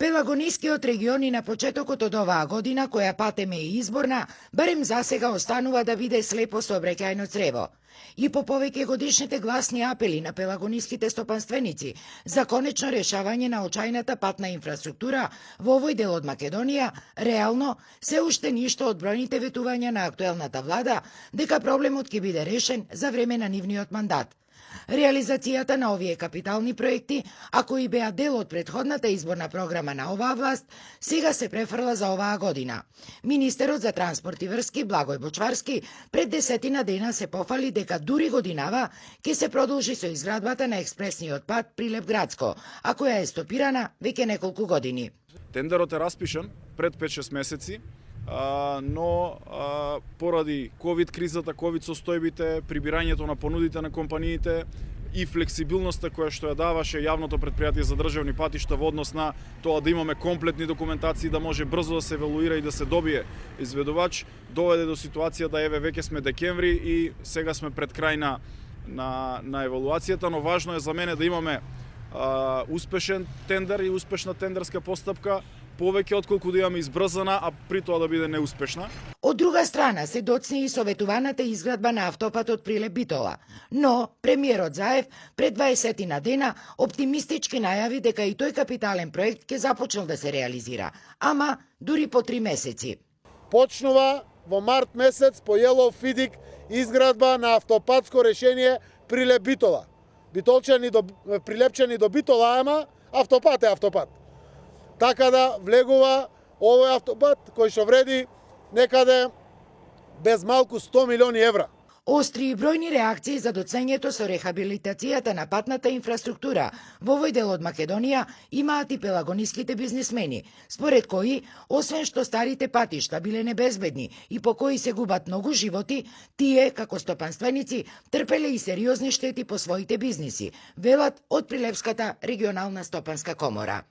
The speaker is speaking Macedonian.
Пелагонискиот регион и на почетокот од оваа година, која патеме е изборна, барем засега останува да биде слепо сообраќајно црево. И по повеќе годишните гласни апели на пелагониските стопанственици за конечно решавање на очајната патна инфраструктура во овој дел од Македонија, реално се уште ништо од бројните ветувања на актуелната влада дека проблемот ќе биде решен за време на нивниот мандат. Реализацијата на овие капитални проекти, ако и беа дел од претходната изборна програма на оваа власт, сега се префрла за оваа година. Министерот за транспорт и врски Благој Бочварски пред 10 дена се пофали дека дури годинава ќе се продолжи со изградбата на експресниот пат Прилеп-Градско, а која е стопирана веќе неколку години. Тендерот е распишан пред 5-6 месеци, но поради ковид кризата, ковид состојбите, прибирањето на понудите на компаниите и флексибилноста која што ја даваше јавното претпријатие за државни патишта во однос на тоа да имаме комплетни документации, да може брзо да се евалуира и да се добие изведувач, доведе до ситуација да еве веќе сме декември и сега сме пред крај на евалуацијата, но важно е за мене да имаме успешен тендер и успешна тендерска постапка, повеќе отколку да имаме избрзана, а при тоа да биде неуспешна. Од друга страна се доцни и советуваната изградба на автопатот Прилеп-Битола, но премиерот Заев пред 20 дена оптимистички најави дека и тој капитален проект ќе започнал да се реализира, ама дури по 3 месеци. Почнува во март месец по Јелов Фидик изградба на автопатско решение Прилеп-Битола. Прилепчени до Битола, ама автопат е автопат. Така да влегува овој автопат кој што вреди некаде без малку 100 милиони евра. Остри и бројни реакции за доцењето со рехабилитацијата на патната инфраструктура во овој дел од Македонија имаат и пелагониските бизнисмени, според кои, освен што старите патишта биле небезбедни и по кои се губат многу животи, тие, како стопанственици, трпеле и сериозни штети по своите бизниси, велат од Прилепската регионална стопанска комора.